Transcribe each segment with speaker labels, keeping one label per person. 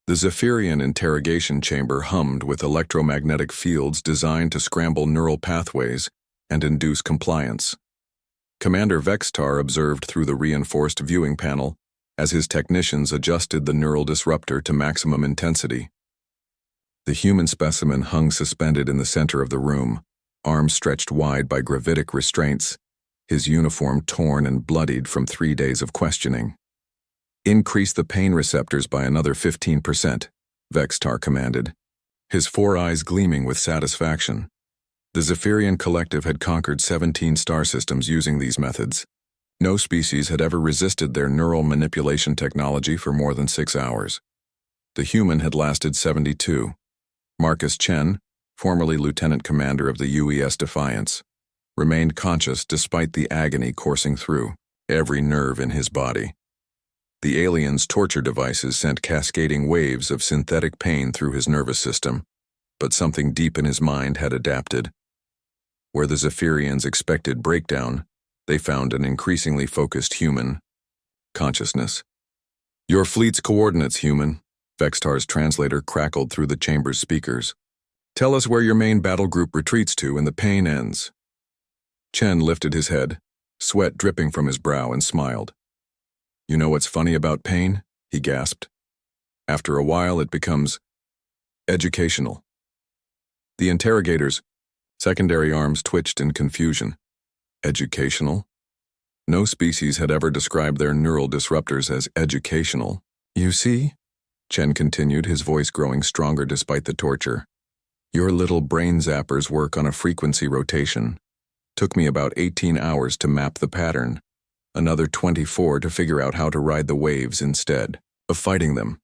Speaker 1: The Zephyrian interrogation chamber hummed with electromagnetic fields designed to scramble neural pathways and induce compliance. Commander Vextar observed through the reinforced viewing panel as his technicians adjusted the neural disruptor to maximum intensity. The human specimen hung suspended in the center of the room, arms stretched wide by gravitic restraints, his uniform torn and bloodied from 3 days of questioning. "Increase the pain receptors by another 15%, Vextar commanded, his 4 eyes gleaming with satisfaction. The Zephyrian collective had conquered 17 star systems using these methods. No species had ever resisted their neural manipulation technology for more than 6 hours. The human had lasted 72. Marcus Chen, formerly lieutenant commander of the UES Defiance, remained conscious despite the agony coursing through every nerve in his body. The alien's torture devices sent cascading waves of synthetic pain through his nervous system, but something deep in his mind had adapted. Where the Zephyrians expected breakdown, they found an increasingly focused human consciousness. "Your fleet's coordinates, human," Vextar's translator crackled through the chamber's speakers. "Tell us where your main battle group retreats to and the pain ends." Chen lifted his head, sweat dripping from his brow, and smiled. "You know what's funny about pain?" he gasped. "After a while it becomes educational." The interrogator's secondary arms twitched in confusion. Educational? No species had ever described their neural disruptors as educational. "You see?" Chen continued, his voice growing stronger despite the torture. "Your little brain zappers work on a frequency rotation. Took me about 18 hours to map the pattern. Another 24 to figure out how to ride the waves instead of fighting them."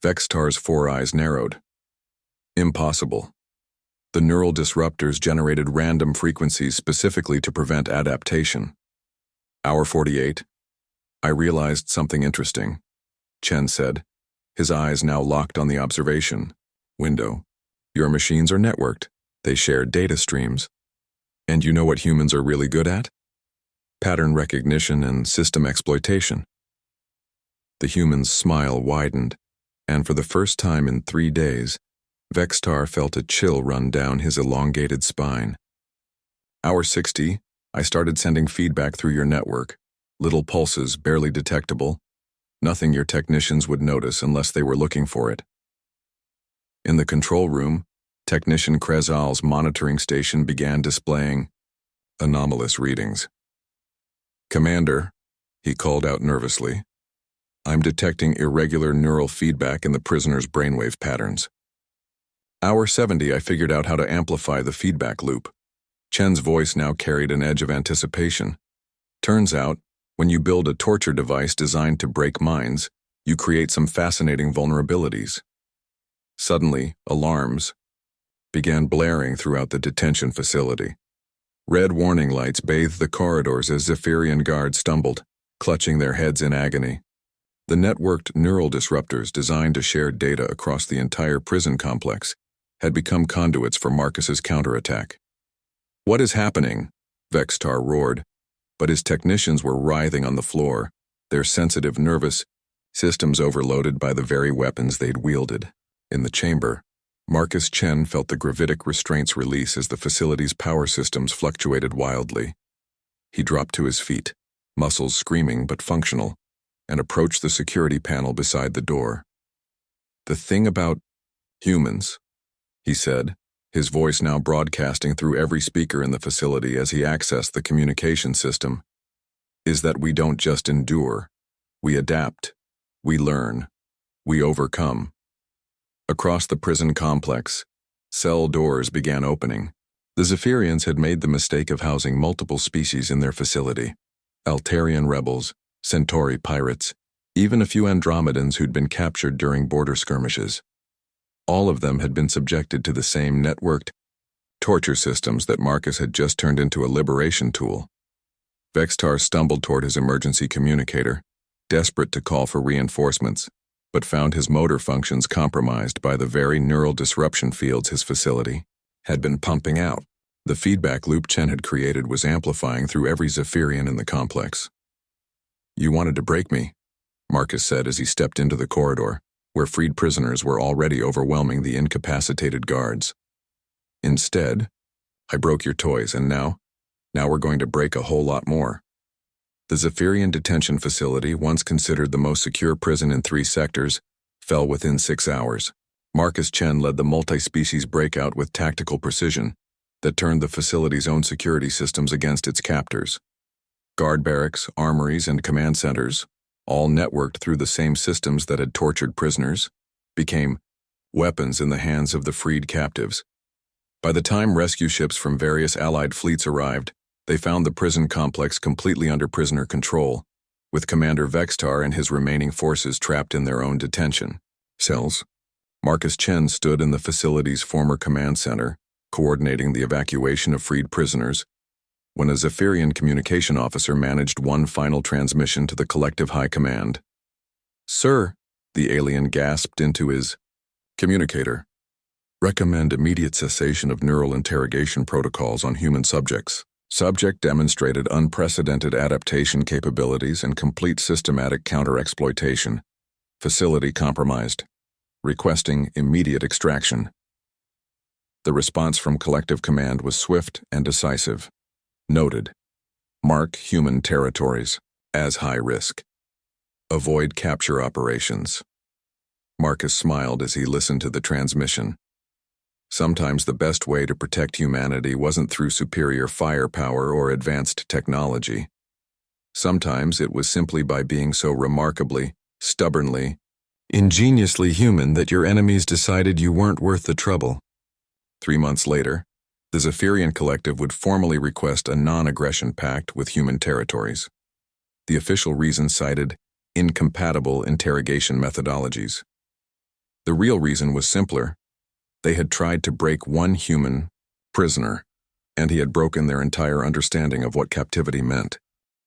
Speaker 1: Vextar's 4 eyes narrowed. "Impossible. The neural disruptors generated random frequencies specifically to prevent adaptation." Hour 48. "I realized something interesting," Chen said, his eyes now locked on the observation window. "Your machines are networked. They share data streams. And you know what humans are really good at? Pattern recognition and system exploitation." The human's smile widened, and for the first time in 3 days, Vextar felt a chill run down his elongated spine. "Hour 60, I started sending feedback through your network. Little pulses, barely detectable. Nothing your technicians would notice unless they were looking for it." In the control room, Technician Krezal's monitoring station began displaying anomalous readings. "Commander," he called out nervously, "I'm detecting irregular neural feedback in the prisoner's brainwave patterns." Hour 70, I figured out how to amplify the feedback loop. Chen's voice now carried an edge of anticipation. "Turns out, when you build a torture device designed to break minds, you create some fascinating vulnerabilities." Suddenly, alarms began blaring throughout the detention facility. Red warning lights bathed the corridors as Zephyrian guards stumbled, clutching their heads in agony. The networked neural disruptors designed to share data across the entire prison complex had become conduits for Marcus's counterattack. "What is happening?" Vextar roared, but his technicians were writhing on the floor, their sensitive nervous systems overloaded by the very weapons they'd wielded. In the chamber, Marcus Chen felt the gravitic restraints release as the facility's power systems fluctuated wildly. He dropped to his feet, muscles screaming but functional, and approached the security panel beside the door. "The thing about humans," he said, his voice now broadcasting through every speaker in the facility as he accessed the communication system, "is that we don't just endure. We adapt. We learn. We overcome." Across the prison complex, cell doors began opening. The Zephyrians had made the mistake of housing multiple species in their facility: Altarian rebels, Centauri pirates, even a few Andromedans who'd been captured during border skirmishes. All of them had been subjected to the same networked torture systems that Marcus had just turned into a liberation tool. Vextar stumbled toward his emergency communicator, desperate to call for reinforcements, but found his motor functions compromised by the very neural disruption fields his facility had been pumping out. The feedback loop Chen had created was amplifying through every Zephyrian in the complex. "You wanted to break me," Marcus said as he stepped into the corridor, where freed prisoners were already overwhelming the incapacitated guards. Instead, I broke your toys, and now we're going to break a whole lot more. The Zephyrian detention facility, once considered the most secure prison in 3 sectors, fell within 6 hours. Marcus Chen led the multi-species breakout with tactical precision that turned the facility's own security systems against its captors. Guard barracks, armories, and command centers, all networked through the same systems that had tortured prisoners, became weapons in the hands of the freed captives. By the time rescue ships from various Allied fleets arrived, they found the prison complex completely under prisoner control, with Commander Vextar and his remaining forces trapped in their own detention cells. Marcus Chen stood in the facility's former command center, coordinating the evacuation of freed prisoners, when a Zephyrian communication officer managed one final transmission to the collective high command. "Sir," the alien gasped into his communicator, "recommend immediate cessation of neural interrogation protocols on human subjects. Subject demonstrated unprecedented adaptation capabilities and complete systematic counter-exploitation. Facility compromised. Requesting immediate extraction." The response from collective command was swift and decisive. Noted: mark human territories as high risk. Avoid capture operations. Marcus smiled as he listened to the transmission. Sometimes the best way to protect humanity wasn't through superior firepower or advanced technology. Sometimes it was simply by being so remarkably, stubbornly, ingeniously human that your enemies decided you weren't worth the trouble. 3 months later, the Zephyrian Collective would formally request a non-aggression pact with human territories. The official reason cited incompatible interrogation methodologies. The real reason was simpler. They had tried to break one human prisoner, and he had broken their entire understanding of what captivity meant.